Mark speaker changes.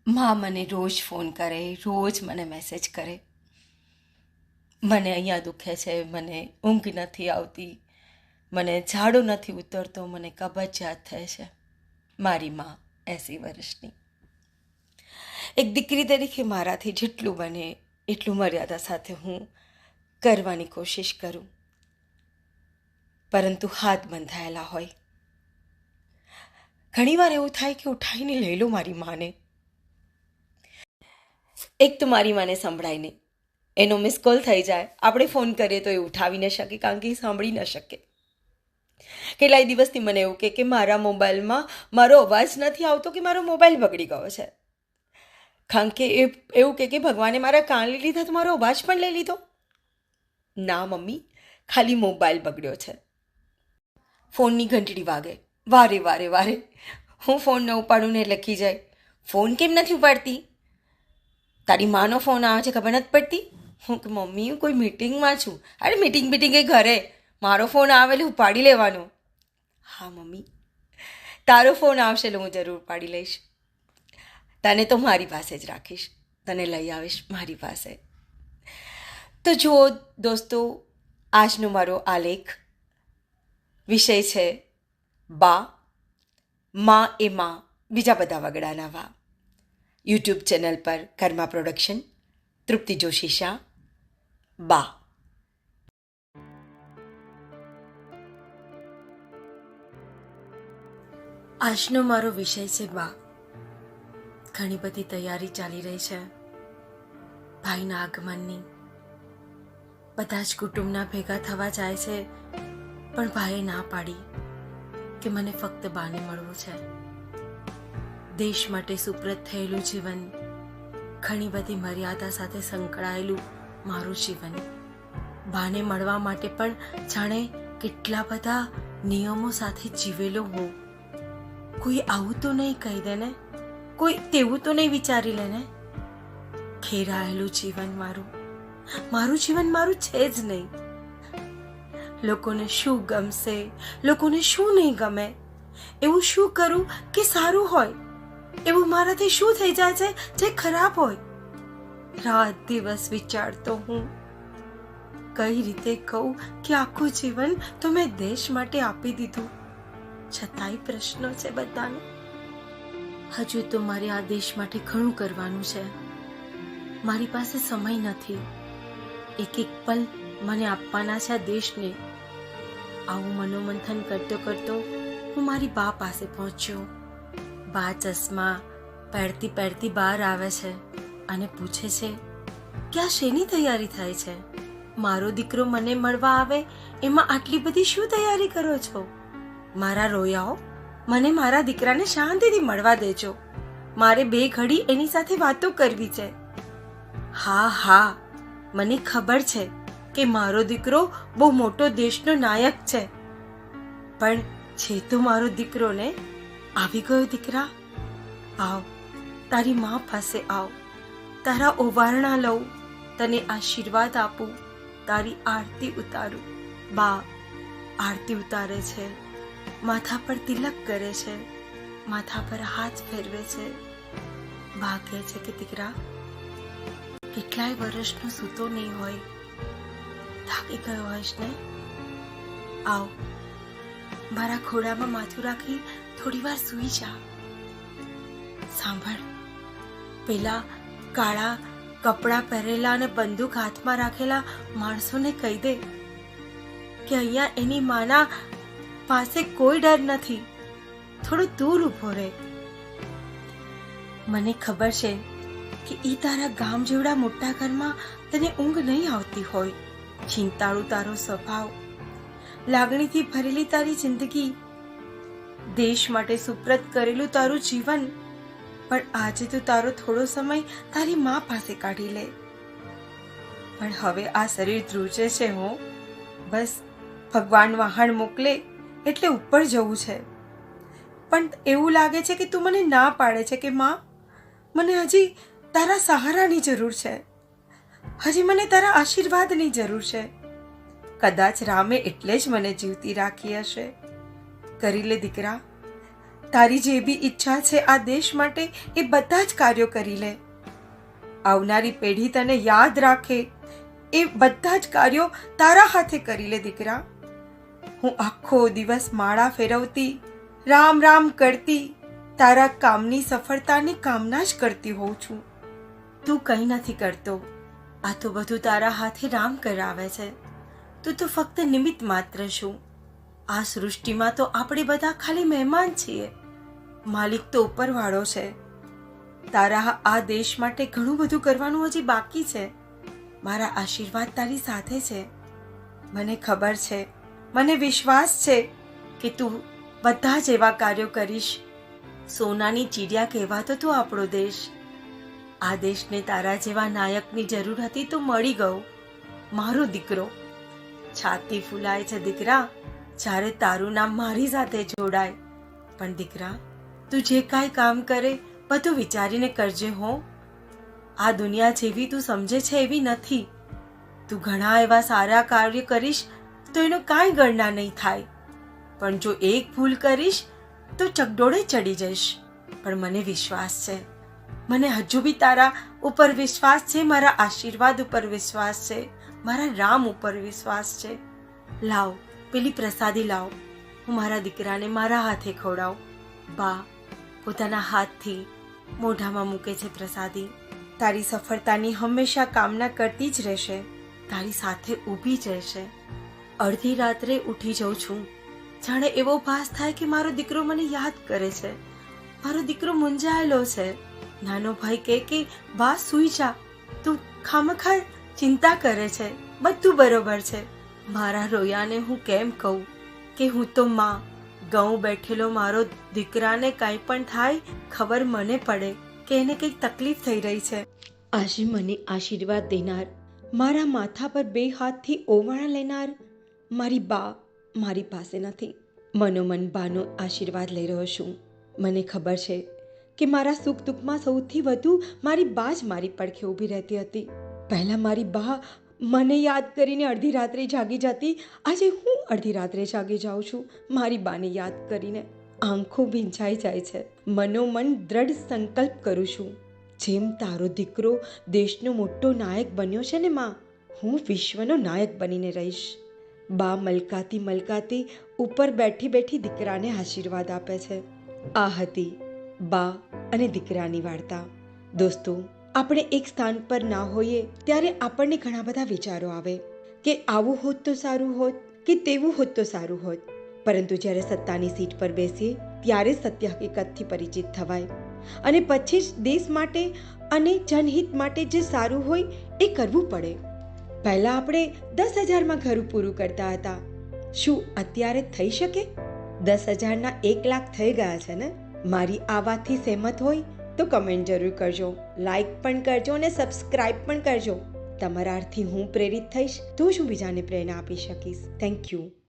Speaker 1: માં મને રોજ ફોન કરે, રોજ મને મેસેજ કરે. મને અહીંયા દુખે છે, મને ઊંઘ નથી આવતી, મને ઝાડો નથી ઉતરતો, મને કબજિયાત થાય છે. મારી માં 80 વર્ષની. એક દીકરી તરીકે મારાથી જેટલું બને એટલું મર્યાદા સાથે હું કરવાની કોશિશ કરું, પરંતુ હાથ બંધાયેલા હોય. ઘણીવાર એવું થાય કે ઉઠાઈને લઈ લો મારી માને. એક તો મારી માને સંભળાય નહીં, એનો મિસ કોલ થઈ જાય, આપણે ફોન કરીએ તો એ ઉઠાવી ન શકે, કારણ કે એ સાંભળી ન શકે. કેટલાય દિવસથી મને એવું કે મારા મોબાઈલમાં મારો અવાજ નથી આવતો, કે મારો મોબાઈલ બગડી ગયો છે. કારણ કે એ એવું કે ભગવાને મારા કાન લઈ લીધા તો મારો અવાજ પણ લઈ લીધો. ના મમ્મી, ખાલી મોબાઈલ બગડ્યો છે. ફોનની ઘંટડી વાગે, વારે વારે વારે. હું ફોન ન ઉપાડું ને લખી જાય, ફોન કેમ નથી ઉપાડતી? તારી માનો ફોન આવે છે, ખબર નથી પડતી? હું કે મમ્મી, હું કોઈ મિટિંગમાં છું. અરે મિટિંગ એ ઘરે, મારો ફોન આવે એટલે ઉપાડી લેવાનો. હા મમ્મી, તારો ફોન આવશે એટલે હું જરૂર ઉપાડી લઈશ. તને તો મારી પાસે જ રાખીશ, તને લઈ આવીશ મારી પાસે. તો જુઓ દોસ્તો, આજનો મારો આલેખ વિષય છે બા, માં એ માં, બીજા બધા વગડાના વા. યુટ્યુબ ચેનલ પર કર્મા પ્રોડક્શન, તૃપ્તિ જોશી શાહ, બા. આજનો મારો વિષય છે બા. ઘણી બધી તૈયારી ચાલી રહી છે ભાઈના આગમનની. બધા જ કુટુંબના ભેગા થવા જાય છે, પણ ભાઈએ ના પાડી કે મને ફક્ત બાને મળવું છે. દેશ માટે સુપ્રત થયેલું જીવન, ઘણી બધી મર્યાદા સાથે સંકળાયેલું મારું જીવન. બાને મળવા માટે પણ જાણે કેટલા બધા નિયમો સાથે જીવેલો હું. કોઈ આવું તો નહીં કહી દે ને, કોઈ તેવું તો નહીં વિચારી લે ને. ઘેરાયેલું જીવન મારું જીવન મારું છે જ નહીં. લોકોને શું ગમશે, લોકોને શું નહીં ગમે, એવું શું કરું કે સારું હોય, એવું મારાથી શું થઈ જાય છે જે ખરાબ હોય. રાત દિવસ વિચારતો હું. કઈ રીતે કહું કે આખું જીવન તો મેં દેશ માટે આપી દીધું, છતાંય પ્રશ્નો છે બધાને. હજુ તો મારે આ દેશ માટે ઘણું કરવાનું છે. મારી પાસે સમય નથી. એક એક પલ મને આપવાના છે આ દેશને. આવું મનોમંથન કરતો કરતો હું મારી બા પાસે પહોંચ્યો. બા ચશ્મા પહેરતી બહાર આવે છે અને પૂછે છે કે આ શેની તૈયારી થાય છે? મારો દીકરો મને મળવા આવે એમાં આટલી બધી શું તૈયારી કરો છો? મારા રોયાઓ, મને મારા દીકરાને શાંતિથી મળવા દેજો. મારે 2 ઘડી એની સાથે વાતો કરવી છે. હા, મને ખબર છે કે મારો દીકરો બહુ મોટો દેશનો નાયક છે, પણ છે તો મારો દીકરો ને. આવી ગયો દીકરા, આવ, તારી મા પાસે આવ, તારા ઓવારણા લઉં, તને આશીર્વાદ આપું, તારી આરતી ઉતારું. બા આરતી ઉતારે છે, માથા પર તિલક કરે છે, માથા પર હાથ ફેરવે છે. બા કહે છે કે દીકરા, કેટલાય વર્ષનો સૂતો નહીં હોય, થાકી ગયો હોઈશ ને? આવ, મારા ખોળામાં માથું રાખી થોડી વાર સૂઈ જા. સાંભળ, પેલા કાળા કપડાં પહેરેલા અને બંદૂક હાથમાં રાખેલા માણસોને કહી દે કે અહીંયા એની માના પાસે કોઈ ડર નથી, થોડું દૂર ઊભો રહે. મને ખબર છે કે ઈ તારા ગામ જેવડા મોટા ઘરમાં તને ઊંઘ નહીં આવતી હોય. ચિંતાળું તારો સ્વભાવ, લાગણીથી ભરેલી તારી જિંદગી, દેશ માટે સુપ્રત કરેલું તારું જીવન, પણ આજે તું તારો થોડો સમય તારી મા પાસે કાઢી લે. પણ હવે આ શરીર ધ્રુજે છે હો. બસ ભગવાન વાહન મોકલે એટલે ઉપર જવું છે. પણ એવું લાગે છે કે તું મને ના પાડે છે કે માં, મને હજી તારા સહારાની જરૂર છે, હજી મને તારા આશીર્વાદની જરૂર છે. કદાચ રામે એટલે જ મને જીવતી રાખી હશે. કરી લે દીકરા, તારી જે બી ઈચ્છા છે આ દેશ માટે એ બધા જ કાર્યો કરી લે. આવનારી પેઢી તને યાદ રાખે એ બધા જ કાર્યો તારા હાથે કરી લે દીકરા. હું આખો દિવસ માળા ફેરવતી, રામ રામ કરતી, તારા કામની સફળતાની કામના જ કરતી હોઉં છું. તું કંઈ નથી કરતો. આ તો બધું તારા હાથે રામ કરાવે છે. તું તો ફક્ત નિમિત્ત માત્ર છું. આ સૃષ્ટિમાં તો આપણે બધા ખાલી મહેમાન છીએ. માલિક તો ઉપરવાળો છે. તારા આ દેશ માટે ઘણું બધું કરવાનું હજી બાકી છે. મારા આશીર્વાદ તારી સાથે છે. મને ખબર છે, મને વિશ્વાસ છે કે તું બધા જ એવા કાર્યો કરીશ. સોનાની ચીડિયા કહેવાતો તો આપણો દેશ. આ દેશને તારા જેવા નાયકની જરૂર હતી તો મળી ગયો. મારો દીકરો. છાતી ફૂલાય છે દીકરા જ્યારે તારું નામ મારી સાથે જોડાય. પણ દીકરા, તું જે કાંઈ કામ કરે બધું વિચારીને કરજે હો. આ દુનિયા જેવી તું સમજે છે એવી નથી. તું ઘણા એવા સારા કાર્ય કરીશ તો એનો કાંઈ ગણના નહીં થાય. પણ જો એક ભૂલ કરીશ તો ચકડોળે ચડી જઈશ. પણ મને વિશ્વાસ છે, મને હજુ બી તારા ઉપર વિશ્વાસ છે, મારા આશીર્વાદ ઉપર વિશ્વાસ છે, મારા રામ ઉપર વિશ્વાસ છે. લાવ, પેલી પ્રસાદી લાવ. હું મારા દીકરાને મારા હાથે ખવડાવું. બા પોતાના હાથથી મોઢામાં મૂકે છે પ્રસાદી. તારી સફળતાની હંમેશા કામના કરતી જ રહેશે. તારી સાથે ઊભી જ રહેશે. અડધી રાત્રે ઉઠી જાઉં છું, જાણે એવો ભાસ થાય કે મારો દીકરો મને યાદ કરે છે. મારો દીકરો મૂંઝાયેલો છે. નાનો ભાઈ કહે કે બા સૂઈ જા, તું ખામખા ચિંતા કરે છે, બધું બરોબર છે. મારા રોયાને હું કેમ કહું કે હું તો માં. ઘઉં બેઠેલો મારો દીકરાને કંઈ પણ થાય ખબર મને પડે કે એને કંઈક તકલીફ થઈ રહી છે. આજે મને આશીર્વાદ દેનાર, મારા માથા પર બે હાથથી ઓવાળા લેનાર મારી બા મારી પાસે નથી. મનોમન બાનો આશીર્વાદ લઈ રહ્યો છું. મને ખબર છે કે મારા સુખ દુઃખમાં સૌથી વધુ મારી બા જ મારી પડખે ઊભી રહેતી હતી. પહેલાં મારી બા મને યાદ કરીને અડધી રાત્રે જાગી જતી. આજે હું અડધી રાત્રે જાગી જાઉં છું મારી બાને યાદ કરીને. આંખો ભીંજાઈ જાય છે. મનોમન દ્રઢ સંકલ્પ કરું છું, જેમ તારો દીકરો દેશનો મોટો નાયક બન્યો છે ને માં, હું વિશ્વનો નાયક બનીને રહીશ. બા મલકાતી મલકાતી ઉપર બેઠી બેઠી દીકરાને આશીર્વાદ આપે છે. આ હતી બા અને દીકરાની વાર્તા. દોસ્તો, આપણે એક સ્થાન પર ના હોઈએ ત્યારે આપણને ઘણા બધા વિચારો આવે કે આવું હોત તો સારું હોત કે તેવું હોત તો સારું હોત. પરંતુ જ્યારે સત્તાની સીટ પર બેસીએ ત્યારે સત્ય હકીકતથી પરિચિત થવાય અને પછી જ દેશ માટે અને જનહિત માટે જે સારું હોય એ કરવું પડે. પહેલાં આપણે 10,000માં ઘર પૂરું કરતા હતા. શું અત્યારે થઈ શકે? 10,000ના 1 લાખ થઈ ગયા છે ને. મારી આ વાતથી સહેમત હોય તો કમેન્ટ જરૂર કરજો, લાઈક પણ કરજો અને સબસ્ક્રાઈબ પણ કરજો. તમારાથી હું પ્રેરિત થઈશ તો જ હું બીજાને પ્રેરણા આપી શકીશ. Thank you.